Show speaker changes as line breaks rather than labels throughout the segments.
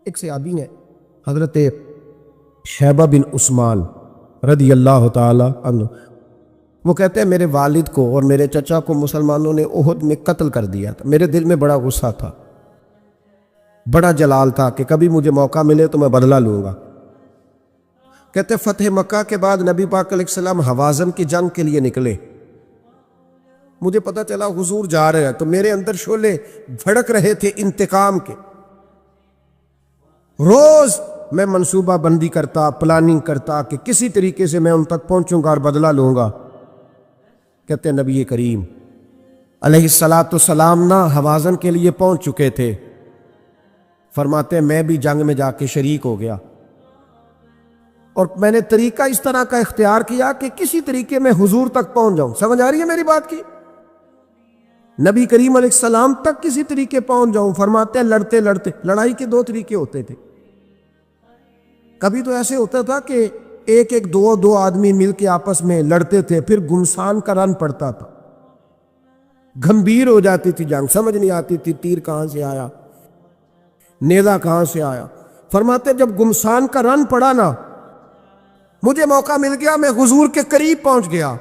ایک صحابی ہیں حضرت شیبہ بن عثمان رضی اللہ تعالی عنہ، وہ کہتے ہیں میرے والد کو اور میرے چچا کو مسلمانوں نے احد میں قتل کر دیا تھا۔ میرے دل میں بڑا غصہ تھا، بڑا جلال تھا کہ کبھی مجھے موقع ملے تو میں بدلہ لوں گا۔ کہتے فتح مکہ کے بعد نبی پاک علیہ السلام حوازن کی جنگ کے لیے نکلے، مجھے پتہ چلا حضور جا رہے ہیں تو میرے اندر شعلے بھڑک رہے تھے انتقام کے۔ روز میں منصوبہ بندی کرتا، پلاننگ کرتا کہ کسی طریقے سے میں ان تک پہنچوں گا اور بدلہ لوں گا۔ کہتے ہیں نبی کریم علیہ السلام نا حوازن کے لیے پہنچ چکے تھے، فرماتے ہیں میں بھی جنگ میں جا کے شریک ہو گیا، اور میں نے طریقہ اس طرح کا اختیار کیا کہ کسی طریقے میں حضور تک پہنچ جاؤں۔ سمجھ آ رہی ہے میری بات کی؟ نبی کریم علیہ السلام تک کسی طریقے پہنچ جاؤں۔ فرماتے ہیں لڑتے لڑتے، لڑائی کے دو طریقے ہوتے تھے، کبھی تو ایسے ہوتا تھا کہ ایک ایک دو آدمی مل کے آپس میں لڑتے تھے، پھر گمسان کا رن پڑتا تھا، گھمبیر ہو جاتی تھی جنگ، سمجھ نہیں آتی تھی تیر کہاں سے آیا، نیزہ کہاں سے آیا۔ فرماتے جب گمسان کا رن پڑا نا، مجھے موقع مل گیا، میں حضور کے قریب پہنچ گیا۔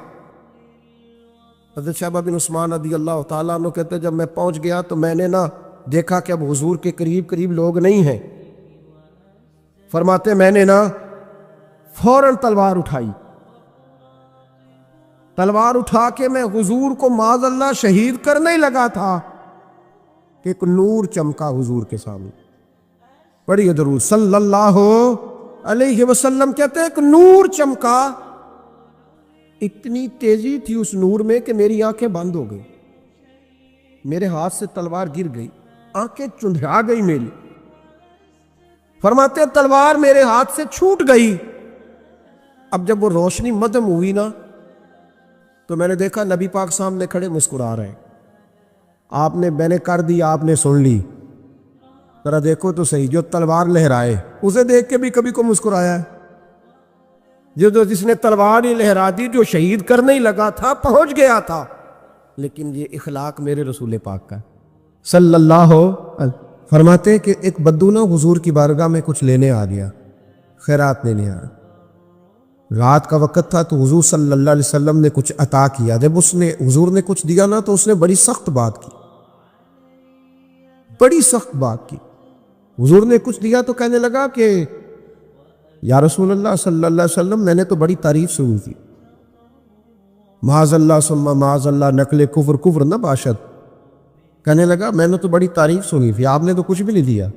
حضرت شیبہ بن عثمان رضی اللہ تعالیٰ عنہ کہتے جب میں پہنچ گیا تو میں نے نا دیکھا کہ اب حضور کے قریب لوگ نہیں ہیں۔ فرماتے میں نے نا فوراً تلوار اٹھائی، تلوار اٹھا کے میں حضور کو معاذ اللہ شہید کرنے ہی لگا تھا کہ ایک نور چمکا حضور کے سامنے۔ پڑھیے درود صلی اللہ علیہ وسلم۔ کہتے ایک نور چمکا، اتنی تیزی تھی اس نور میں کہ میری آنکھیں بند ہو گئی، میرے ہاتھ سے تلوار گر گئی، آنکھیں چندھا گئی میری۔ فرماتے تلوار میرے ہاتھ سے چھوٹ گئی۔ اب جب وہ روشنی مدھم ہوئی نا تو میں نے دیکھا نبی پاک سامنے کھڑے مسکرا رہے ہیں۔ آپ نے میں نے کر دی، آپ نے سن لی، ذرا دیکھو تو صحیح، جو تلوار لہرائے اسے دیکھ کے بھی کبھی کو مسکرایا ہے؟ جس نے تلوار ہی لہرا دی، جو شہید کرنے ہی لگا تھا، پہنچ گیا تھا۔ لیکن یہ اخلاق میرے رسول پاک کا ہے صلی اللہ علیہ۔ فرماتے کہ ایک بدو نا حضور کی بارگاہ میں کچھ لینے آ گیا، خیرات لینے آیا، رات کا وقت تھا تو حضور صلی اللہ علیہ وسلم نے کچھ عطا کیا۔ جب حضور نے کچھ دیا نا تو اس نے بڑی سخت بات کی، بڑی سخت بات کی۔ حضور نے کچھ دیا تو کہنے لگا کہ یا رسول اللہ صلی اللہ علیہ وسلم میں نے تو بڑی تعریف سنی تھی، معاذ اللہ ثم معاذ اللہ نقل کفر نہ باشد۔ کہنے لگا میں نے تو بڑی تعریف سنی تھی، آپ نے تو کچھ بھی نہیں دیا۔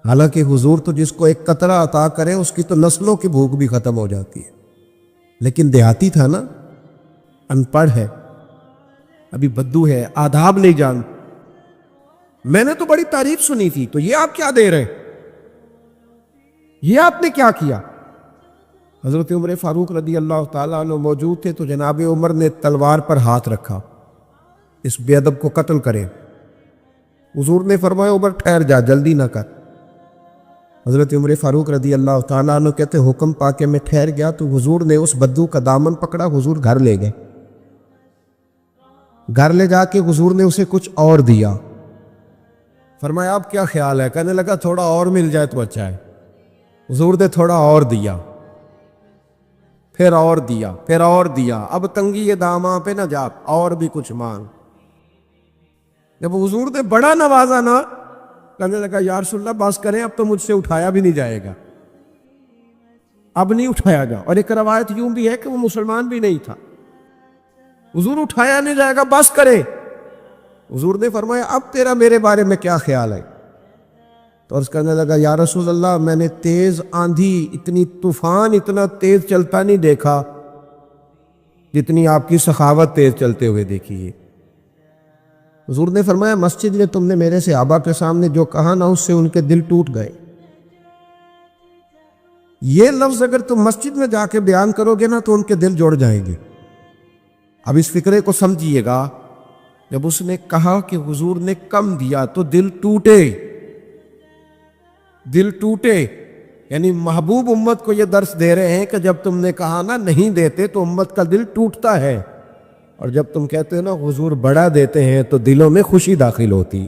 حالانکہ حضور تو جس کو ایک قطرہ عطا کرے اس کی تو نسلوں کی بھوک بھی ختم ہو جاتی ہے، لیکن دیہاتی تھا نا، ان پڑھ ہے، ابھی بدو ہے، آداب نہیں جان۔ میں نے تو بڑی تعریف سنی تھی، تو یہ آپ کیا دے رہے، یہ آپ نے کیا کیا؟ حضرت عمر فاروق رضی اللہ تعالیٰ عنہ موجود تھے تو جناب عمر نے تلوار پر ہاتھ رکھا، اس بے ادب کو قتل کرے۔ حضور نے فرمایا عمر ٹھہر جا، جلدی نہ کر۔ حضرت عمر فاروق رضی اللہ تعالیٰ عنہ کہتے حکم پا کے میں ٹھہر گیا تو حضور نے اس بدو کا دامن پکڑا، حضور گھر لے گئے۔ گھر لے جا کے حضور نے اسے کچھ اور دیا۔ فرمایا اب کیا خیال ہے؟ کہنے لگا تھوڑا اور مل جائے تو اچھا ہے۔ حضور نے تھوڑا اور دیا، پھر اور دیا، پھر اور دیا۔ اب تنگی داماں پہ نہ جا، اور بھی کچھ مانگ۔ جب حضور نے بڑا نوازا نا، کہنے لگا یا رسول اللہ بس کریں، اب تو مجھ سے اٹھایا بھی نہیں جائے گا، اب نہیں اٹھایا گا۔ اور ایک روایت یوں بھی ہے کہ وہ مسلمان بھی نہیں تھا۔ حضور اٹھایا نہیں جائے گا، بس کرے۔ حضور نے فرمایا اب تیرا میرے بارے میں کیا خیال ہے؟ تو عرض کرنے لگا یا رسول اللہ میں نے تیز آندھی، اتنی طوفان اتنا تیز چلتا نہیں دیکھا جتنی آپ کی سخاوت تیز چلتے ہوئے دیکھی ہے۔ حضور نے فرمایا مسجد میں تم نے میرے صحابہ کے سامنے جو کہا نا اس سے ان کے دل ٹوٹ گئے۔ یہ لفظ اگر تم مسجد میں جا کے بیان کرو گے نا تو ان کے دل جڑ جائیں گے۔ اب اس فکرے کو سمجھیے گا، جب اس نے کہا کہ حضور نے کم دیا تو دل ٹوٹے، دل ٹوٹے، یعنی محبوب امت کو یہ درس دے رہے ہیں کہ جب تم نے کہا نا نہیں دیتے تو امت کا دل ٹوٹتا ہے، اور جب تم کہتے ہو نا حضور بڑا دیتے ہیں تو دلوں میں خوشی داخل ہوتی۔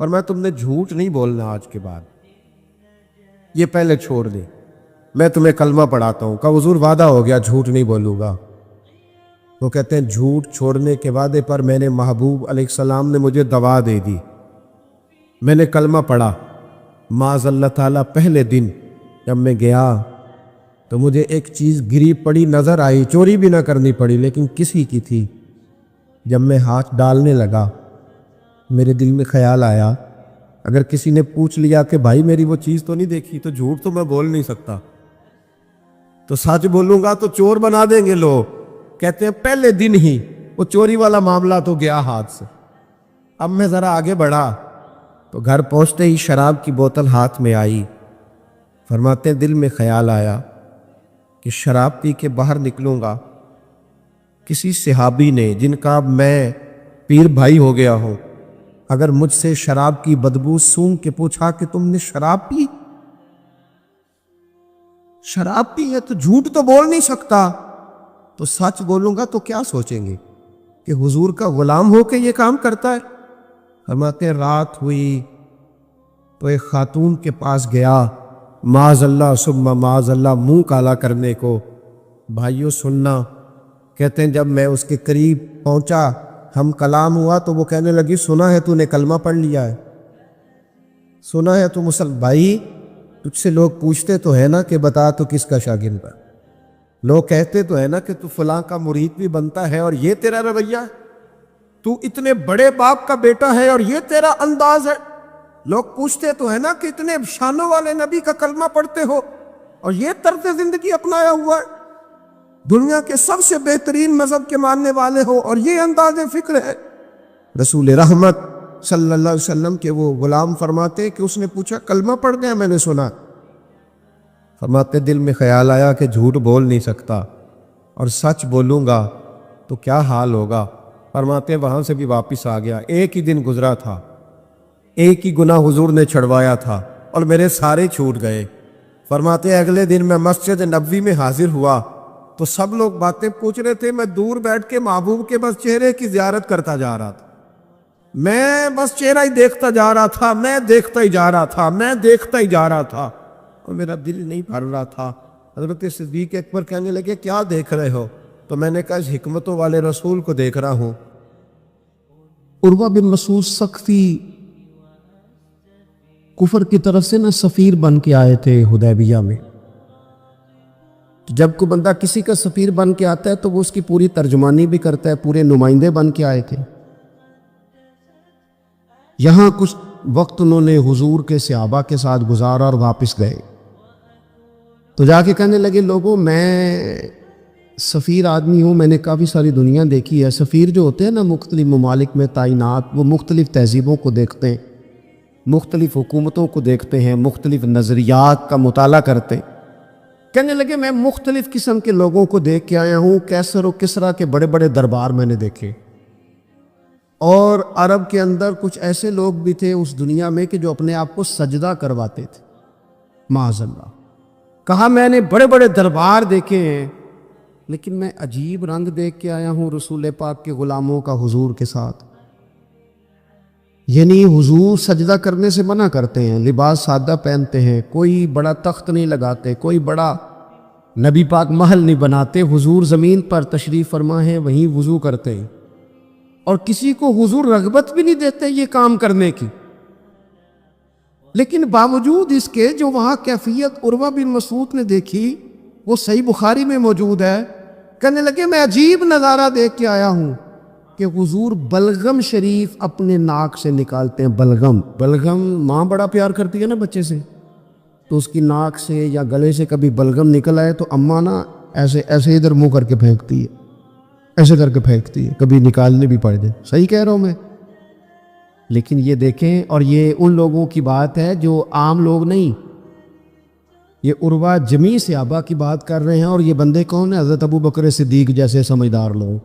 فرمایا تم نے جھوٹ نہیں بولنا آج کے بعد، یہ پہلے چھوڑ دے، میں تمہیں کلمہ پڑھاتا ہوں۔ کہا حضور وعدہ ہو گیا جھوٹ نہیں بولوں گا۔ وہ کہتے ہیں جھوٹ چھوڑنے کے وعدے پر میں نے محبوب علیہ السلام نے مجھے دوا دے دی، میں نے کلمہ پڑھا۔ معاذ اللہ تعالیٰ پہلے دن جب میں گیا تو مجھے ایک چیز گری پڑی نظر آئی، چوری بھی نہ کرنی پڑی لیکن کسی کی تھی۔ جب میں ہاتھ ڈالنے لگا میرے دل میں خیال آیا اگر کسی نے پوچھ لیا کہ بھائی میری وہ چیز تو نہیں دیکھی، تو جھوٹ تو میں بول نہیں سکتا، تو سچ بولوں گا تو چور بنا دیں گے لوگ۔ کہتے ہیں پہلے دن ہی وہ چوری والا معاملہ تو گیا ہاتھ سے۔ اب میں ذرا آگے بڑھا تو گھر پہنچتے ہی شراب کی بوتل ہاتھ میں آئی۔ فرماتے ہیں دل میں خیال آیا کہ شراب پی کے باہر نکلوں گا، کسی صحابی نے جن کا اب میں پیر بھائی ہو گیا ہوں اگر مجھ سے شراب کی بدبو سونگھ کے پوچھا کہ تم نے شراب پی، شراب پی ہے تو جھوٹ تو بول نہیں سکتا، تو سچ بولوں گا تو کیا سوچیں گے کہ حضور کا غلام ہو کے یہ کام کرتا ہے۔ فرماتے ہیں رات ہوئی تو ایک خاتون کے پاس گیا، معاذ اللہ ثم معاذ اللہ منہ کالا کرنے کو۔ بھائیو سننا، کہتے ہیں جب میں اس کے قریب پہنچا ہم کلام ہوا تو وہ کہنے لگی سنا ہے تو نے کلمہ پڑھ لیا ہے، سنا ہے تو مسلم بھائی تجھ سے لوگ پوچھتے تو ہے نا کہ بتا تو کس کا شاگرد ہے، لوگ کہتے تو ہے نا کہ تو فلاں کا مرید بھی بنتا ہے اور یہ تیرا رویہ ہے، تو اتنے بڑے باپ کا بیٹا ہے اور یہ تیرا انداز ہے، لوگ پوچھتے تو ہے نا کہ اتنے شانوں والے نبی کا کلمہ پڑھتے ہو اور یہ طرز زندگی اپنایا ہوا ہے، دنیا کے سب سے بہترین مذہب کے ماننے والے ہو اور یہ انداز فکر ہے۔ رسول رحمت صلی اللہ علیہ وسلم کے وہ غلام فرماتے کہ اس نے پوچھا کلمہ پڑھ دیا، میں نے سنا۔ فرماتے دل میں خیال آیا کہ جھوٹ بول نہیں سکتا اور سچ بولوں گا تو کیا حال ہوگا۔ فرماتے وہاں سے بھی واپس آ گیا، ایک ہی دن گزرا تھا، ایک ہی گناہ حضور نے چھڑوایا تھا اور میرے سارے چھوٹ گئے۔ فرماتے اگلے دن میں مسجد نبوی میں حاضر ہوا تو سب لوگ باتیں پوچھ رہے تھے، میں دور بیٹھ کے محبوب کے بس چہرے کی زیارت کرتا جا رہا تھا، میں بس چہرہ ہی دیکھتا جا رہا تھا، میں دیکھتا ہی جا رہا تھا، میں دیکھتا ہی جا رہا تھا اور میرا دل نہیں بھر رہا تھا۔ حضرت صدیق اکبر کہنے لگے کیا دیکھ رہے ہو؟ تو میں نے کہا اس حکمتوں والے رسول کو دیکھ رہا ہوں۔
عروہ بن مسعود ثقفی کفر کی طرف سے نا سفیر بن کے آئے تھے حدیبیہ میں۔ جب کوئی بندہ کسی کا سفیر بن کے آتا ہے تو وہ اس کی پوری ترجمانی بھی کرتا ہے، پورے نمائندے بن کے آئے تھے۔ یہاں کچھ وقت انہوں نے حضور کے صحابہ کے ساتھ گزارا اور واپس گئے تو جا کے کہنے لگے لوگوں میں سفیر آدمی ہوں، میں نے کافی ساری دنیا دیکھی ہے۔ سفیر جو ہوتے ہیں نا مختلف ممالک میں تعینات، وہ مختلف تہذیبوں کو دیکھتے ہیں، مختلف حکومتوں کو دیکھتے ہیں، مختلف نظریات کا مطالعہ کرتے ہیں۔ کہنے لگے میں مختلف قسم کے لوگوں کو دیکھ کے آیا ہوں، کیسر و کسریٰ کے بڑے بڑے دربار میں نے دیکھے، اور عرب کے اندر کچھ ایسے لوگ بھی تھے اس دنیا میں کہ جو اپنے آپ کو سجدہ کرواتے تھے، معاذ اللہ۔ کہا میں نے بڑے بڑے دربار دیکھے ہیں لیکن میں عجیب رنگ دیکھ کے آیا ہوں رسول پاک کے غلاموں کا حضور کے ساتھ، یعنی حضور سجدہ کرنے سے منع کرتے ہیں، لباس سادہ پہنتے ہیں، کوئی بڑا تخت نہیں لگاتے، کوئی بڑا نبی پاک محل نہیں بناتے، حضور زمین پر تشریف فرما ہے وہیں وضو کرتے ہیں، اور کسی کو حضور رغبت بھی نہیں دیتے یہ کام کرنے کی۔ لیکن باوجود اس کے جو وہاں کیفیت عروہ بن مسعود نے دیکھی وہ صحیح بخاری میں موجود ہے۔ کہنے لگے میں عجیب نظارہ دیکھ کے آیا ہوں کہ حضور بلغم شریف اپنے ناک سے نکالتے ہیں۔ بلغم ماں بڑا پیار کرتی ہے نا بچے سے، تو اس کی ناک سے یا گلے سے کبھی بلغم نکل آئے تو اماں نا ایسے ایسے ادھر منہ کر کے پھینکتی ہے، ایسے کر کے پھینکتی ہے، کبھی نکالنے بھی پڑ جائے۔ صحیح کہہ رہا ہوں میں؟ لیکن یہ دیکھیں، اور یہ ان لوگوں کی بات ہے جو عام لوگ نہیں، یہ عروہ جمیع صحابہ کی بات کر رہے ہیں۔ اور یہ بندے کون ہیں؟ حضرت ابو بکر صدیق جیسے سمجھدار لوگ،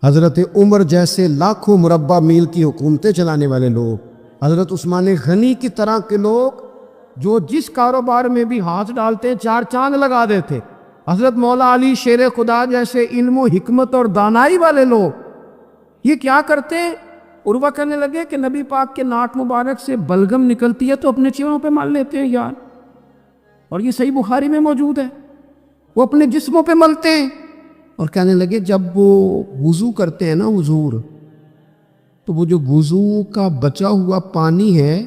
حضرت عمر جیسے لاکھوں مربع میل کی حکومتیں چلانے والے لوگ، حضرت عثمان غنی کی طرح کے لوگ جو جس کاروبار میں بھی ہاتھ ڈالتے ہیں چار چاند لگا دیتے، حضرت مولا علی شیر خدا جیسے علم و حکمت اور دانائی والے لوگ، یہ کیا کرتے ہیں؟ عروہ کہنے لگے کہ نبی پاک کے ناک مبارک سے بلغم نکلتی ہے تو اپنے چہروں پہ مل لیتے ہیں یار، اور یہ صحیح بخاری میں موجود ہے، وہ اپنے جسموں پہ ملتے ہیں۔ اور کہنے لگے جب وہ وضو کرتے ہیں نا حضور، تو وہ جو وضو کا بچا ہوا پانی ہے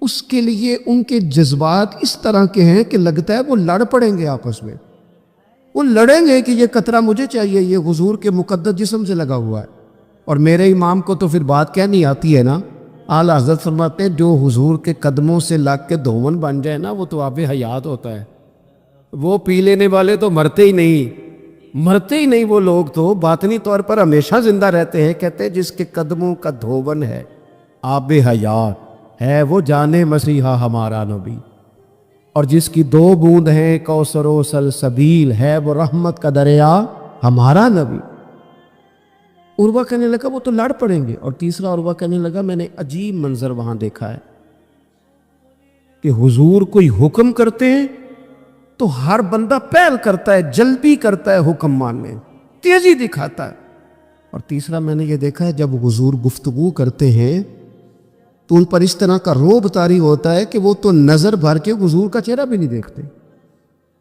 اس کے لیے ان کے جذبات اس طرح کے ہیں کہ لگتا ہے وہ لڑ پڑیں گے آپس میں، وہ لڑیں گے کہ یہ قطرہ مجھے چاہیے، یہ حضور کے مقدس جسم سے لگا ہوا ہے۔ اور میرے امام کو تو پھر بات کہنی آتی ہے نا، اعلیٰ حضرت فرماتے ہیں جو حضور کے قدموں سے لگ کے دھون بن جائے نا وہ تو آب حیات ہوتا ہے، وہ پی لینے والے تو مرتے ہی نہیں وہ لوگ تو باطنی طور پر ہمیشہ زندہ رہتے ہیں۔ کہتے ہیں جس کے قدموں کا دھون ہے آب حیات ہے، وہ جانے مسیحا ہمارا نبی، اور جس کی 2 بوند ہیں کوثر و سلسبیل ہے، وہ رحمت کا دریا ہمارا نبی۔ عروہ کہنے لگا وہ تو لڑ پڑیں گے، اور تیسرا عروہ کہنے لگا میں نے عجیب منظر وہاں دیکھا ہے کہ حضور کوئی حکم کرتے ہیں تو ہر بندہ پہل کرتا ہے، جلدی کرتا ہے حکم ماننے، تیزی دکھاتا ہے۔ اور تیسرا میں نے یہ دیکھا ہے جب حضور گفتگو کرتے ہیں تو ان پر اس طرح کا رعب طاری ہوتا ہے کہ وہ تو نظر بھر کے حضور کا چہرہ بھی نہیں دیکھتے۔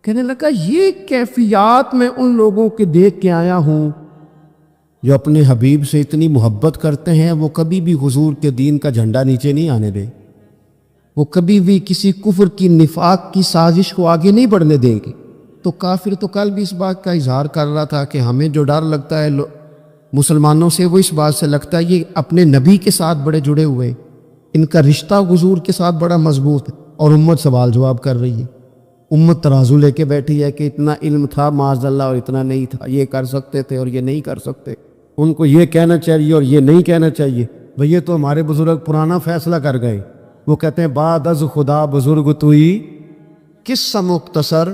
کہنے لگا یہ کیفیات میں ان لوگوں کے دیکھ کے آیا ہوں جو اپنے حبیب سے اتنی محبت کرتے ہیں، وہ کبھی بھی حضور کے دین کا جھنڈا نیچے نہیں آنے دیں، وہ کبھی بھی کسی کفر کی نفاق کی سازش کو آگے نہیں بڑھنے دیں گے۔ تو کافر تو کل بھی اس بات کا اظہار کر رہا تھا کہ ہمیں جو ڈر لگتا ہے مسلمانوں سے، وہ اس بات سے لگتا ہے یہ اپنے نبی کے ساتھ بڑے جڑے ہوئے، ان کا رشتہ حضور کے ساتھ بڑا مضبوط ہے، اور امت سوال جواب کر رہی ہے، امت ترازو لے کے بیٹھی ہے کہ اتنا علم تھا معاذ اللہ اور اتنا نہیں تھا، یہ کر سکتے تھے اور یہ نہیں کر سکتے، ان کو یہ کہنا چاہیے اور یہ نہیں کہنا چاہیے۔ بھئی یہ تو ہمارے بزرگ پرانا فیصلہ کر گئے، وہ کہتے ہیں بعد از خدا بزرگ توئی قصہ مختصر،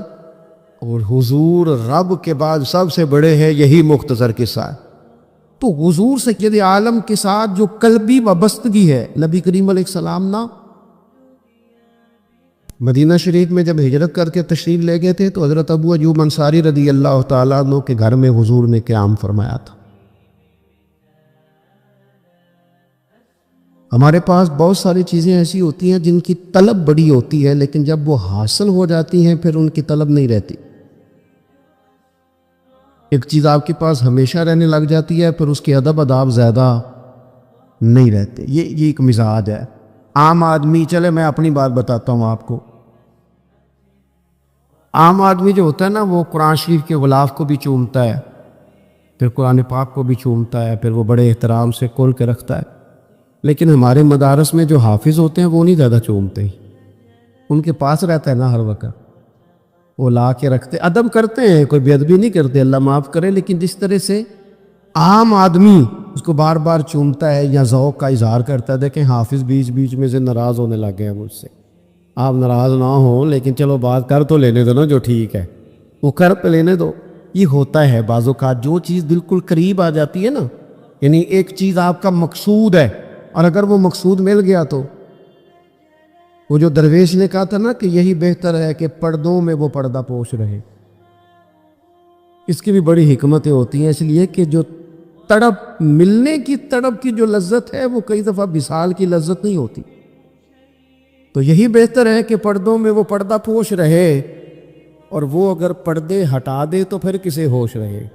اور حضور رب کے بعد سب سے بڑے ہیں، یہی مختصر قصہ ہے۔ تو حضور سید عالم کے ساتھ جو قلبی وابستگی ہے، نبی کریم علیہ السلام نا مدینہ شریف میں جب ہجرت کر کے تشریف لے گئے تھے تو حضرت ابو ایوب انصاری رضی اللہ تعالیٰ عنہ کے گھر میں حضور نے قیام فرمایا تھا۔ ہمارے پاس بہت ساری چیزیں ایسی ہوتی ہیں جن کی طلب بڑی ہوتی ہے، لیکن جب وہ حاصل ہو جاتی ہیں پھر ان کی طلب نہیں رہتی۔ ایک چیز آپ کے پاس ہمیشہ رہنے لگ جاتی ہے، پھر اس کے ادب اداب زیادہ نہیں رہتے، یہ ایک مزاج ہے عام آدمی۔ چلے میں اپنی بات بتاتا ہوں آپ کو، عام آدمی جو ہوتا ہے نا وہ قرآن شریف کے غلاف کو بھی چومتا ہے، پھر قرآن پاک کو بھی چومتا ہے، پھر وہ بڑے احترام سے کھول کے رکھتا ہے، لیکن ہمارے مدارس میں جو حافظ ہوتے ہیں وہ نہیں زیادہ چومتے، ان کے پاس رہتا ہے نا ہر وقت، وہ لا کے رکھتے، ادب کرتے ہیں، کوئی بے ادبی نہیں کرتے، اللہ معاف کرے، لیکن جس طرح سے عام آدمی اس کو بار بار چومتا ہے یا ذوق کا اظہار کرتا ہے، دیکھیں حافظ بیچ بیچ میں سے ناراض ہونے لگ گئے ہیں مجھ سے۔ آپ ناراض نہ ہوں، لیکن چلو بات کر تو لینے دو نا، جو ٹھیک ہے وہ کر پہ لینے دو۔ یہ ہوتا ہے بعض اوقات، جو چیز بالکل قریب آ جاتی ہے نا، یعنی ایک چیز آپ کا مقصود ہے اور اگر وہ مقصود مل گیا تو وہ جو درویش نے کہا تھا نا کہ یہی بہتر ہے کہ پردوں میں وہ پردہ پوش رہے، اس کی بھی بڑی حکمتیں ہوتی ہیں، اس لیے کہ جو تڑپ، ملنے کی تڑپ کی جو لذت ہے وہ کئی دفعہ وصال کی لذت نہیں ہوتی، تو یہی بہتر ہے کہ پردوں میں وہ پردہ پوش رہے، اور وہ اگر پردے ہٹا دے تو پھر کسے ہوش رہے۔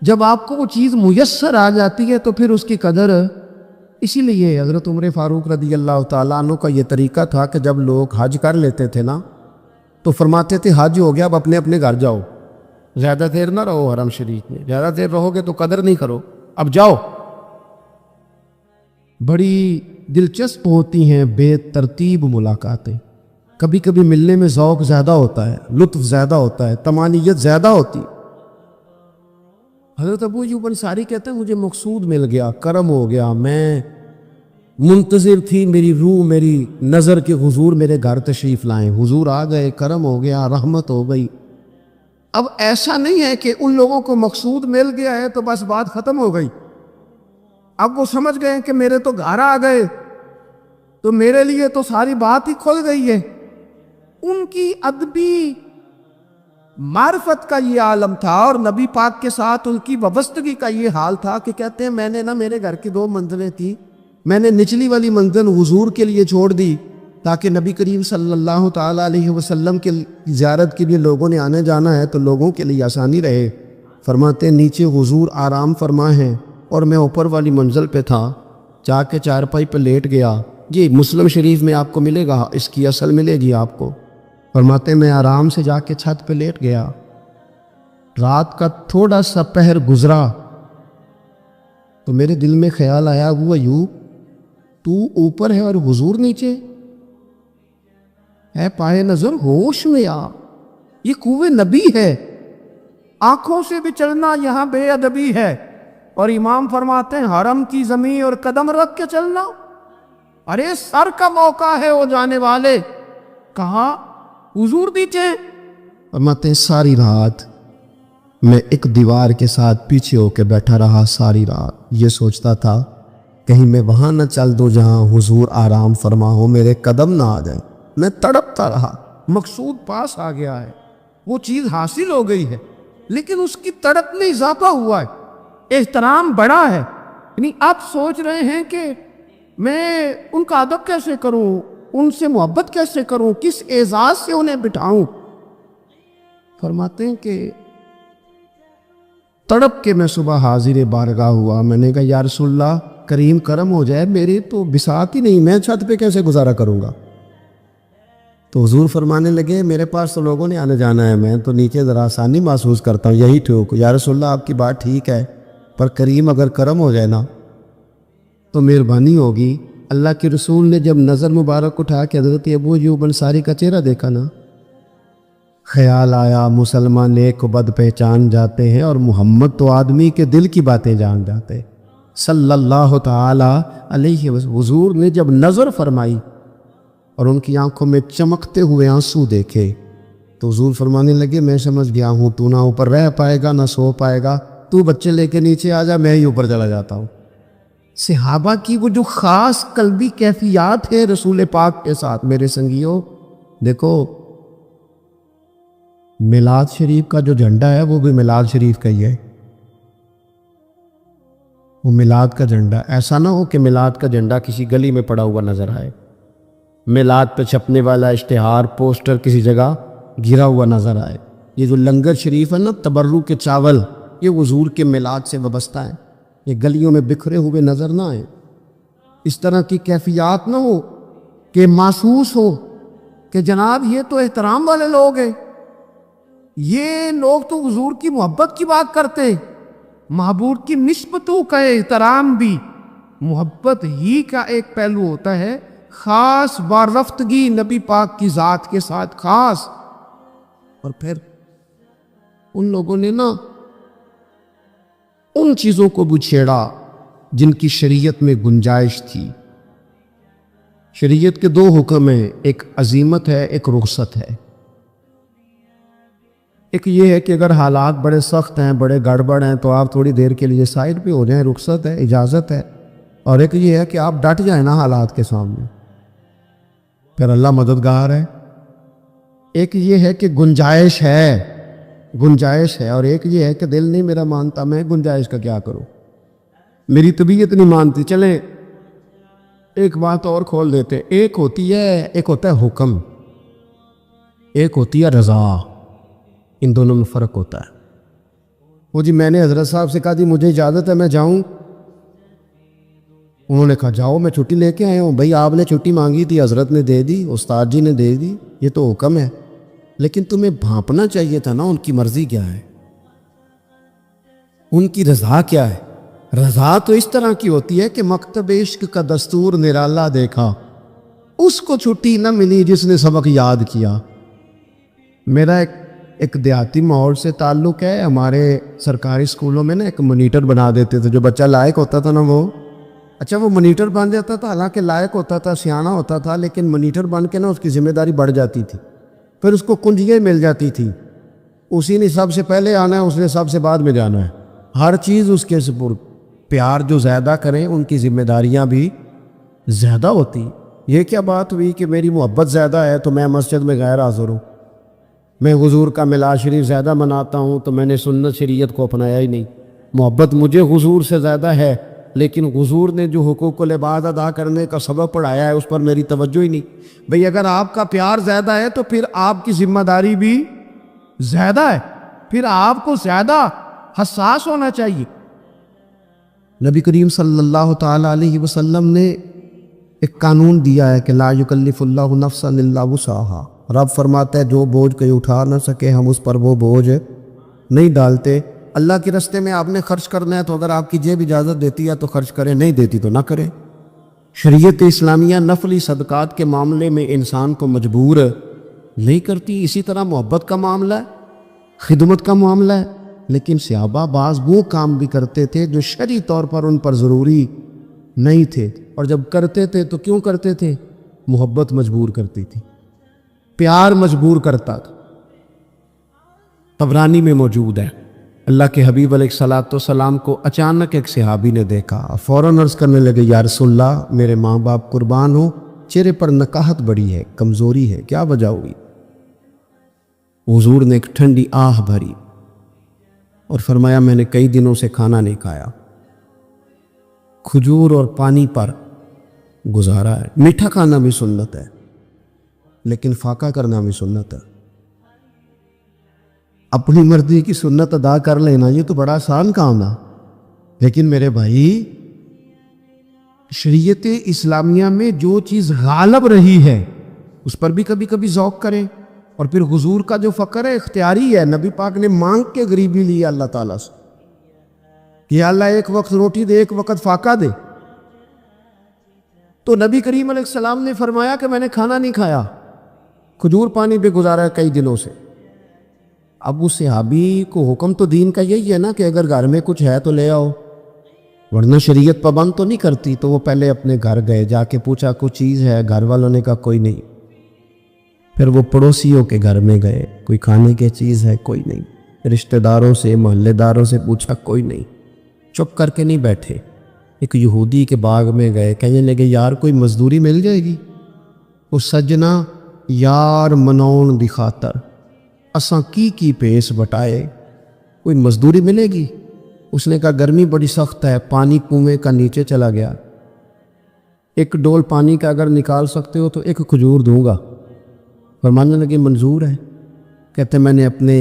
جب آپ کو وہ چیز میسر آ جاتی ہے تو پھر اس کی قدر، اسی لیے حضرت عمر فاروق رضی اللہ تعالیٰ عنہ کا یہ طریقہ تھا کہ جب لوگ حج کر لیتے تھے نا تو فرماتے تھے حج ہو گیا، اب اپنے اپنے گھر جاؤ، زیادہ دیر نہ رہو حرم شریف میں، زیادہ دیر رہو گے تو قدر نہیں کرو، اب جاؤ۔ بڑی دلچسپ ہوتی ہیں بے ترتیب ملاقاتیں، کبھی کبھی ملنے میں ذوق زیادہ ہوتا ہے، لطف زیادہ ہوتا ہے، طمانینت زیادہ ہوتی۔ حضرت ابو ایوب انصاری کہتے ہیں مجھے مقصود مل گیا، کرم ہو گیا، میں منتظر تھی، میری روح، میری نظر کے حضور میرے گھر تشریف لائیں، حضور آ گئے، کرم ہو گیا، رحمت ہو گئی۔ اب ایسا نہیں ہے کہ ان لوگوں کو مقصود مل گیا ہے تو بس بات ختم ہو گئی، اب وہ سمجھ گئے کہ میرے تو گھر آ گئے تو میرے لیے تو ساری بات ہی کھل گئی ہے۔ ان کی ادبی معرفت کا یہ عالم تھا، اور نبی پاک کے ساتھ ان کی وابستگی کا یہ حال تھا کہ کہتے ہیں میں نے میرے گھر کی 2 منزلیں تھیں، میں نے نچلی والی منزل حضور کے لیے چھوڑ دی تاکہ نبی کریم صلی اللہ تعالیٰ علیہ وسلم کے زیارت کے لیے لوگوں نے آنے جانا ہے تو لوگوں کے لیے آسانی رہے۔ فرماتے ہیں نیچے حضور آرام فرما ہیں اور میں اوپر والی منزل پہ تھا، جا کے چارپائی پہ لیٹ گیا۔ یہ مسلم شریف میں آپ کو ملے گا، اس کی اصل ملے گی آپ کو۔ فرماتے ہیں میں آرام سے جا کے چھت پہ لیٹ گیا، رات کا تھوڑا سا پہر گزرا تو میرے دل میں خیال آیا، وہ ایوب تو اوپر ہے اور حضور نیچے ہے، پائے نظر ہوش میں آ، یہ کوہ نبی ہے، آنکھوں سے بھی چلنا یہاں بے ادبی ہے۔ اور امام فرماتے ہیں حرم کی زمین اور قدم رکھ کے چلنا، ارے سر کا موقع ہے وہ جانے والے، کہاں حضور نیچے۔ فرماتے ہیں ساری رات میں ایک دیوار کے ساتھ پیچھے ہو کے بیٹھا رہا، ساری رات یہ سوچتا تھا کہیں میں وہاں نہ چل دوں جہاں حضور آرام فرما ہو، میرے قدم نہ آ جائیں۔ میں تڑپتا رہا، مقصود پاس آ گیا ہے، وہ چیز حاصل ہو گئی ہے، لیکن اس کی تڑپ میں اضافہ ہوا ہے، احترام بڑا ہے۔ یعنی آپ سوچ رہے ہیں کہ میں ان کا ادب کیسے کروں، ان سے محبت کیسے کروں، کس اعزاز سے انہیں بٹھاؤں۔ فرماتے ہیں کہ تڑپ کے میں صبح حاضر بارگاہ ہوا، میں نے کہا یا رسول اللہ کریم کرم ہو جائے، میری تو بساط ہی نہیں، میں چھت پہ کیسے گزارا کروں گا۔ تو حضور فرمانے لگے میرے پاس تو لوگوں نے آنے جانا ہے، میں تو نیچے ذرا آسانی محسوس کرتا ہوں، یہی ٹھیک۔ یا رسول اللہ آپ کی بات ٹھیک ہے، پر کریم اگر کرم ہو جائے نا تو مہربانی ہوگی۔ اللہ کے رسول نے جب نظر مبارک اٹھا کے حضرت ابو ایوب انصاری کا چہرہ دیکھا نا، خیال آیا مسلمان نیک و بد پہچان جاتے ہیں اور محمد تو آدمی کے دل کی باتیں جان جاتے صلی اللہ تعالی علیہ وسلم۔ حضور نے جب نظر فرمائی اور ان کی آنکھوں میں چمکتے ہوئے آنسو دیکھے تو حضور فرمانے لگے میں سمجھ گیا ہوں تو نہ اوپر رہ پائے گا نہ سو پائے گا، تو بچے لے کے نیچے آ جا، میں ہی اوپر چلا جاتا ہوں۔ صحابہ کی وہ جو خاص قلبی کیفیات ہے رسول پاک کے ساتھ، میرے سنگیوں دیکھو میلاد شریف کا جو جھنڈا ہے وہ بھی میلاد شریف کا ہی ہے، وہ میلاد کا جھنڈا۔ ایسا نہ ہو کہ میلاد کا جھنڈا کسی گلی میں پڑا ہوا نظر آئے، میلاد پہ چھپنے والا اشتہار پوسٹر کسی جگہ گرا ہوا نظر آئے۔ یہ جو لنگر شریف ہے نا، تبرک کے چاول، یہ حضور کے میلاد سے وابستہ ہے، یہ گلیوں میں بکھرے ہوئے نظر نہ آئے۔ اس طرح کی کیفیات نہ ہو کہ محسوس ہو کہ جناب یہ تو احترام والے لوگ ہیں، یہ لوگ تو حضور کی محبت کی بات کرتے، محبوب کی نسبتوں کا احترام بھی محبت ہی کا ایک پہلو ہوتا ہے، خاص وارفتگی نبی پاک کی ذات کے ساتھ خاص۔ اور پھر ان لوگوں نے نا ان چیزوں کو بھی چھیڑا جن کی شریعت میں گنجائش تھی۔ شریعت کے 2 حکم ہیں، ایک عزیمت ہے، ایک رخصت ہے۔ ایک یہ ہے کہ اگر حالات بڑے سخت ہیں، بڑے گڑبڑ ہیں تو آپ تھوڑی دیر کے لیے سائڈ پہ ہو جائیں، رخصت ہے، اجازت ہے۔ اور ایک یہ ہے کہ آپ ڈٹ جائیں نا حالات کے سامنے، پھر اللہ مددگار ہے۔ ایک یہ ہے کہ گنجائش ہے، اور ایک یہ ہے کہ دل نہیں میرا مانتا، میں گنجائش کا کیا کروں، میری طبیعت نہیں مانتی۔ چلیں ایک بات اور کھول دیتے، ایک ہوتا ہے حکم، ایک ہوتی ہے رضا، ان دونوں میں فرق ہوتا ہے۔ وہ جی میں نے حضرت صاحب سے کہا جی مجھے اجازت ہے میں جاؤں، انہوں نے کہا جاؤ میں چھٹی لے کے آیا ہوں۔ بھائی آپ نے چھٹی مانگی تھی، حضرت نے دے دی، استاد جی نے دے دی، یہ تو حکم ہے، لیکن تمہیں بھانپنا چاہیے تھا نا ان کی مرضی کیا ہے، ان کی رضا کیا ہے۔ رضا تو اس طرح کی ہوتی ہے کہ مکتب عشق کا دستور نرالا دیکھا، اس کو چھٹی نہ ملی جس نے سبق یاد کیا۔ میرا ایک دیہاتی ماحول سے تعلق ہے، ہمارے سرکاری اسکولوں میں نا ایک مانیٹر بنا دیتے تھے، جو بچہ لائق ہوتا تھا نا وہ مانیٹر بن جاتا تھا، حالانکہ لائق ہوتا تھا، سیانا ہوتا تھا، لیکن مانیٹر بن کے نا اس کی ذمہ داری بڑھ جاتی تھی، پھر اس کو کنجیاں مل جاتی تھی، اسی نے سب سے پہلے آنا ہے، اس نے سب سے بعد میں جانا ہے، ہر چیز اس کے سپرد۔ پیار جو زیادہ کریں ان کی ذمہ داریاں بھی زیادہ ہوتی۔ یہ کیا بات ہوئی کہ میری محبت زیادہ ہے تو میں مسجد میں غیر حاضر ہوں،
میں حضور کا میلاد شریف زیادہ مناتا ہوں تو میں نے سنت شریعت کو اپنایا ہی نہیں۔ محبت مجھے حضور سے زیادہ ہے، لیکن حضور نے جو حقوق العباد ادا کرنے کا سبق پڑھایا ہے اس پر میری توجہ ہی نہیں۔ بھئی اگر آپ کا پیار زیادہ ہے تو پھر آپ کی ذمہ داری بھی زیادہ ہے، پھر آپ کو زیادہ حساس ہونا چاہیے۔ نبی کریم صلی اللہ تعالیٰ علیہ وسلم نے ایک قانون دیا ہے کہ لا یکلف اللہ نفسا الا وسعها۔ رب فرماتا ہے جو بوجھ کوئی اٹھا نہ سکے ہم اس پر وہ بوجھ نہیں ڈالتے۔ اللہ کے راستے میں آپ نے خرچ کرنا ہے تو اگر آپ کی جیب اجازت دیتی ہے تو خرچ کریں، نہیں دیتی تو نہ کریں۔ شریعت اسلامیہ نفلی صدقات کے معاملے میں انسان کو مجبور نہیں کرتی۔ اسی طرح محبت کا معاملہ ہے، خدمت کا معاملہ ہے، لیکن صحابہ بعض وہ کام بھی کرتے تھے جو شرعی طور پر ان پر ضروری نہیں تھے، اور جب کرتے تھے تو کیوں کرتے تھے؟ محبت مجبور کرتی تھی، پیار مجبور کرتا تھا۔ طبرانی میں موجود ہے، اللہ کے حبیب علیہ الصلوۃ والسلام کو اچانک ایک صحابی نے دیکھا، فوراً عرض کرنے لگے یا رسول اللہ میرے ماں باپ قربان ہو، چہرے پر نکاہت بڑی ہے، کمزوری ہے، کیا وجہ ہوئی؟ حضور نے ایک ٹھنڈی آہ بھری اور فرمایا میں نے کئی دنوں سے کھانا نہیں کھایا، کھجور اور پانی پر گزارا ہے۔ میٹھا کھانا بھی سنت ہے لیکن فاقہ کرنا بھی سنت ہے۔ اپنی مرضی کی سنت ادا کر لینا یہ تو بڑا آسان کام ہے، لیکن میرے بھائی شریعت اسلامیہ میں جو چیز غالب رہی ہے اس پر بھی کبھی کبھی ذوق کریں۔ اور پھر حضور کا جو فقر ہے اختیاری ہے، نبی پاک نے مانگ کے غریبی لی اللہ تعالیٰ سے کہ یا اللہ ایک وقت روٹی دے ایک وقت فاقہ دے، تو نبی کریم علیہ السلام نے فرمایا کہ میں نے کھانا نہیں کھایا، کھجور پانی پہ گزارا ہے کئی دنوں سے۔ اب اس صحابی کو حکم تو دین کا یہی ہے نا کہ اگر گھر میں کچھ ہے تو لے آؤ، ورنہ شریعت پابند تو نہیں کرتی۔ تو وہ پہلے اپنے گھر گئے، جا کے پوچھا کوئی چیز ہے؟ گھر والوں نے کہا کوئی نہیں۔ پھر وہ پڑوسیوں کے گھر میں گئے، کوئی کھانے کی چیز ہے؟ کوئی نہیں۔ رشتہ داروں سے محلے داروں سے پوچھا، کوئی نہیں۔ چپ کر کے نہیں بیٹھے، ایک یہودی کے باغ میں گئے، کہنے لگے یار کوئی مزدوری مل جائے گی؟ وہ سجنا یار منون دی خاطر اساں کی پیس بٹائے، کوئی مزدوری ملے گی؟ اس نے کہا گرمی بڑی سخت ہے، پانی کنویں کا نیچے چلا گیا، ایک ڈول پانی کا اگر نکال سکتے ہو تو ایک کھجور دوں گا۔ فرمانے لگے منظور ہے۔ کہتے میں نے اپنے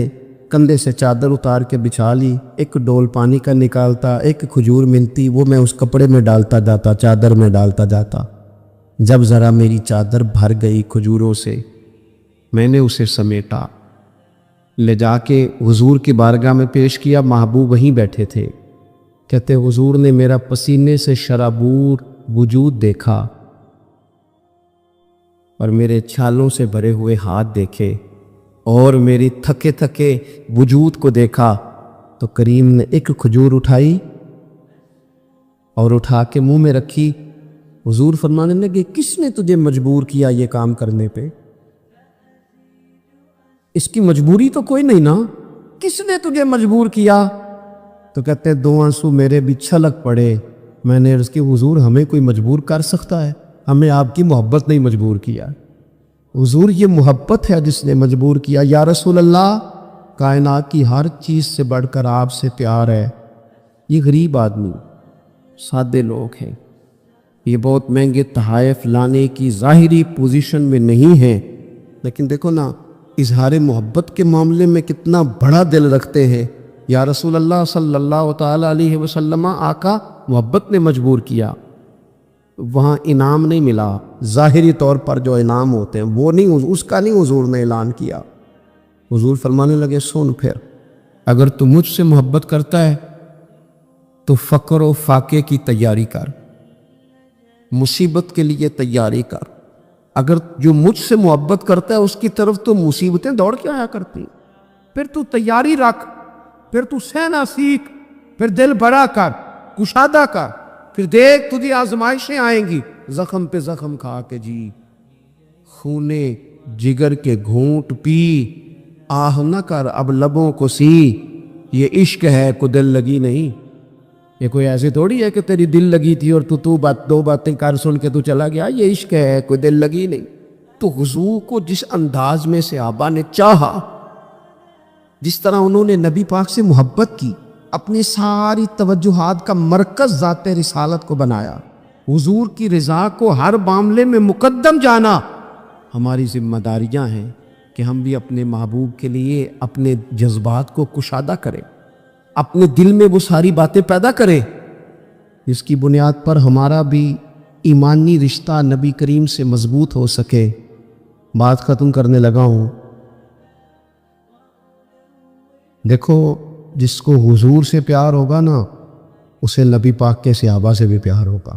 کندھے سے چادر اتار کے بچھا لی، ایک ڈول پانی کا نکالتا، ایک کھجور ملتی، وہ میں اس کپڑے میں ڈالتا جاتا، چادر میں ڈالتا جاتا۔ جب ذرا میری چادر بھر گئی کھجوروں سے، میں نے اسے سمیٹا، لے جا کے حضور کی بارگاہ میں پیش کیا، محبوب وہیں بیٹھے تھے۔ کہتے حضور نے میرا پسینے سے شرابور وجود دیکھا اور میرے چھالوں سے بھرے ہوئے ہاتھ دیکھے اور میری تھکے تھکے وجود کو دیکھا، تو کریم نے ایک کھجور اٹھائی اور اٹھا کے منہ میں رکھی۔ حضور فرمانے لگے کس نے تجھے مجبور کیا یہ کام کرنے پہ؟ اس کی مجبوری تو کوئی نہیں نا، کس نے تجھے مجبور کیا؟ تو کہتے دو آنسو میرے بھی چھلک پڑے۔ میں نے عرض کی حضور ہمیں کوئی مجبور کر سکتا ہے؟ ہمیں آپ کی محبت نہیں مجبور کیا۔ حضور یہ محبت ہے جس نے مجبور کیا۔ یا رسول اللہ کائنات کی ہر چیز سے بڑھ کر آپ سے پیار ہے۔ یہ غریب آدمی، سادے لوگ ہیں، یہ بہت مہنگے تحائف لانے کی ظاہری پوزیشن میں نہیں ہیں، لیکن دیکھو نا اظہار محبت کے معاملے میں کتنا بڑا دل رکھتے ہیں۔ یا رسول اللہ صلی اللہ تعالیٰ علیہ وسلم، آقا محبت نے مجبور کیا، وہاں انعام نہیں ملا، ظاہری طور پر جو انعام ہوتے ہیں وہ نہیں، اس کا نہیں حضور نے اعلان کیا۔ حضور فرمانے لگے سن پھر، اگر تو مجھ سے محبت کرتا ہے تو فقر و فاقے کی تیاری کر، مصیبت کے لیے تیاری کر۔ اگر جو مجھ سے محبت کرتا ہے اس کی طرف تو مصیبتیں دوڑ کے آیا کرتی، پھر تو تیاری رکھ، پھر تو سہنا سیکھ، پھر دل بڑا کر، کشادہ کر، پھر دیکھ تجھے آزمائشیں آئیں گی، زخم پہ زخم کھا کے جی، خونے جگر کے گھونٹ پی، آہ نہ کر اب لبوں کو سی، یہ عشق ہے کو دل لگی نہیں۔ یہ کوئی ایسے تھوڑی ہے کہ تیری دل لگی تھی اور تو دو باتیں کر سن کے تو چلا گیا، یہ عشق ہے کوئی دل لگی نہیں۔ تو حضور کو جس انداز میں صحابہ نے چاہا
جس طرح انہوں نے نبی پاک سے محبت کی، اپنی ساری توجہات کا مرکز ذات رسالت کو بنایا، حضور کی رضا کو ہر معاملے میں مقدم جانا، ہماری ذمہ داریاں ہیں کہ ہم بھی اپنے محبوب کے لیے اپنے جذبات کو کشادہ کریں، اپنے دل میں وہ ساری باتیں پیدا کریں جس کی بنیاد پر ہمارا بھی ایمانی رشتہ نبی کریم سے مضبوط ہو سکے۔ بات ختم کرنے لگا ہوں۔ دیکھو، جس کو حضور سے پیار ہوگا نا، اسے نبی پاک کے صحابہ سے بھی پیار ہوگا،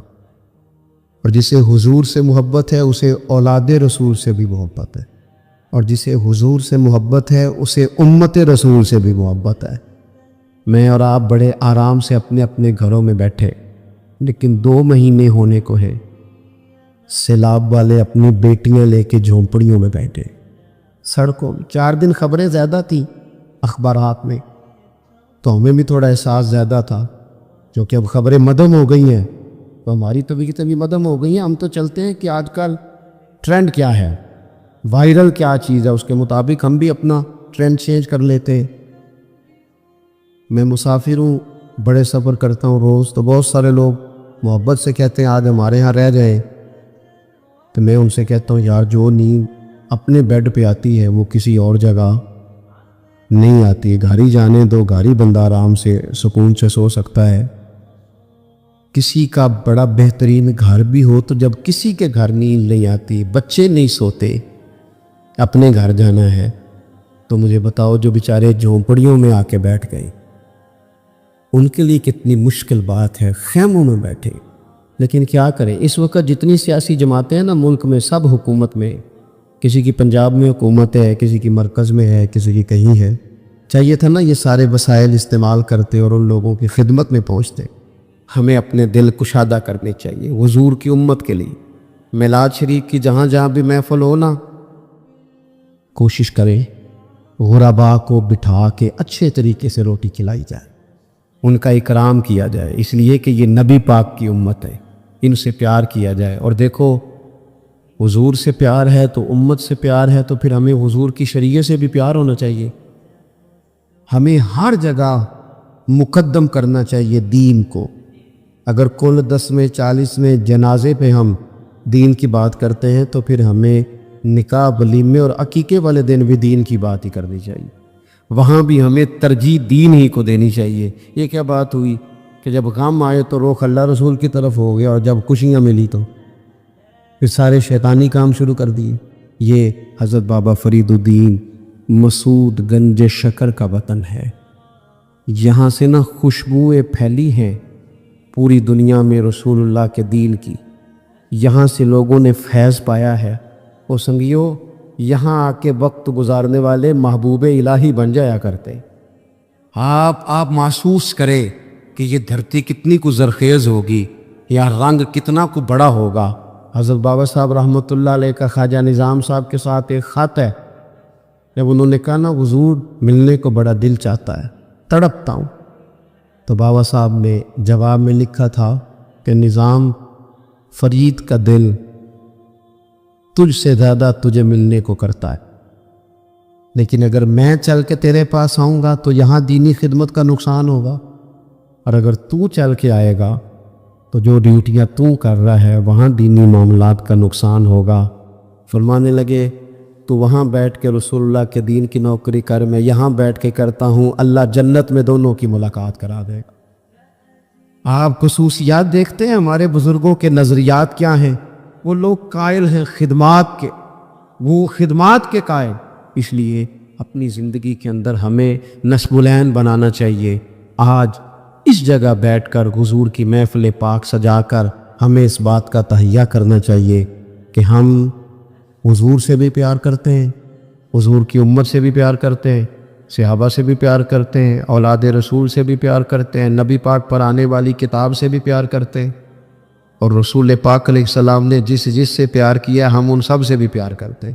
اور جسے حضور سے محبت ہے اسے اولاد رسول سے بھی محبت ہے، اور جسے حضور سے محبت ہے اسے امت رسول سے بھی محبت ہے۔ میں اور آپ بڑے آرام سے اپنے اپنے گھروں میں بیٹھے، لیکن 2 مہینے ہونے کو ہے، سیلاب والے اپنی بیٹیاں لے کے جھونپڑیوں میں بیٹھے، سڑکوں میں۔ 4 دن خبریں زیادہ تھیں اخبارات میں، تو ہمیں بھی تھوڑا احساس زیادہ تھا، کیونکہ اب خبریں مدھم ہو گئی ہیں، تو ہماری طبیعت بھی مدھم ہو گئی ہیں۔ ہم تو چلتے ہیں کہ آج کل ٹرینڈ کیا ہے، وائرل کیا چیز ہے، اس کے مطابق ہم بھی اپنا ٹرینڈ چینج کر لیتے ہیں۔ میں مسافر ہوں، بڑے سفر کرتا ہوں روز، تو بہت سارے لوگ محبت سے کہتے ہیں آج ہمارے ہاں رہ جائیں، تو میں ان سے کہتا ہوں یار، جو نیند اپنے بیڈ پہ آتی ہے وہ کسی اور جگہ نہیں آتی ہے، گھر ہی جانے دو، گھر ہی بندہ آرام سے سکون سے سو سکتا ہے۔ کسی کا بڑا بہترین گھر بھی ہو تو جب کسی کے گھر نیند نہیں آتی، بچے نہیں سوتے، اپنے گھر جانا ہے، تو مجھے بتاؤ جو بیچارے جھونپڑیوں میں آ کے بیٹھ گئے، ان کے لیے کتنی مشکل بات ہے، خیموں میں بیٹھے۔ لیکن کیا کریں، اس وقت جتنی سیاسی جماعتیں ہیں نا ملک میں، سب حکومت میں، کسی کی پنجاب میں حکومت ہے، کسی کی مرکز میں ہے، کسی کی کہیں ہے۔ چاہیے تھا نا یہ سارے وسائل استعمال کرتے اور ان لوگوں کی خدمت میں پہنچتے۔ ہمیں اپنے دل کشادہ کرنے چاہیے حضور کی امت کے لیے۔ میلاد شریف کی جہاں جہاں بھی محفل ہو نا، کوشش کریں غربا کو بٹھا کے اچھے طریقے سے روٹی کھلائی جائے، ان کا اکرام کیا جائے، اس لیے کہ یہ نبی پاک کی امت ہے، ان سے پیار کیا جائے۔ اور دیکھو، حضور سے پیار ہے تو امت سے پیار ہے، تو پھر ہمیں حضور کی شریعت سے بھی پیار ہونا چاہیے۔ ہمیں ہر جگہ مقدم کرنا چاہیے دین کو۔ اگر کل 10 میں 40 میں جنازے پہ ہم دین کی بات کرتے ہیں، تو پھر ہمیں نکاح، ولیمے اور عقیقے والے دن بھی دین کی بات ہی کرنی چاہیے، وہاں بھی ہمیں ترجیح دین ہی کو دینی چاہیے۔ یہ کیا بات ہوئی کہ جب غم آئے تو رخ اللہ رسول کی طرف ہو گیا، اور جب خوشیاں ملی تو پھر سارے شیطانی کام شروع کر دیے۔ یہ حضرت بابا فرید الدین مسعود گنج شکر کا وطن ہے، یہاں سے نا خوشبوئیں پھیلی ہیں پوری دنیا میں رسول اللہ کے دین کی، یہاں سے لوگوں نے فیض پایا ہے۔ وہ سنگیو، یہاں آ کے وقت گزارنے والے محبوب الہی بن جایا کرتے۔ آپ محسوس کریں کہ یہ دھرتی کتنی کو زرخیز ہوگی، یا رنگ کتنا کو بڑا ہوگا۔ حضرت بابا صاحب رحمۃ اللہ علیہ کا خواجہ نظام صاحب کے ساتھ ایک خط ہے، جب انہوں نے کہا نا حضور ملنے کو بڑا دل چاہتا ہے، تڑپتا ہوں، تو بابا صاحب نے جواب میں لکھا تھا کہ نظام، فرید کا دل تجھ سے زیادہ تجھے ملنے کو کرتا ہے، لیکن اگر میں چل کے تیرے پاس آؤں گا تو یہاں دینی خدمت کا نقصان ہوگا، اور اگر تو چل کے آئے گا تو جو ڈیوٹیاں تو کر رہا ہے وہاں دینی معاملات کا نقصان ہوگا۔ فرمانے لگے تو وہاں بیٹھ کے رسول اللہ کے دین کی نوکری کر، میں یہاں بیٹھ کے کرتا ہوں، اللہ جنت میں دونوں کی ملاقات کرا دے گا۔ آپ خصوصیات دیکھتے ہیں ہمارے بزرگوں کے نظریات کیا ہیں، وہ لوگ قائل ہیں خدمات کے، وہ خدمات کے قائل، اس لیے اپنی زندگی کے اندر ہمیں نصب العین بنانا چاہیے۔ آج اس جگہ بیٹھ کر حضور کی محفل پاک سجا کر ہمیں اس بات کا تہیہ کرنا چاہیے کہ ہم حضور سے بھی پیار کرتے ہیں، حضور کی امت سے بھی پیار کرتے ہیں، صحابہ سے بھی پیار کرتے ہیں، اولاد رسول سے بھی پیار کرتے ہیں، نبی پاک پر آنے والی کتاب سے بھی پیار کرتے ہیں، اور رسول پاک علیہ السلام نے جس سے پیار کیا ہم ان سب سے بھی پیار کرتے ہیں۔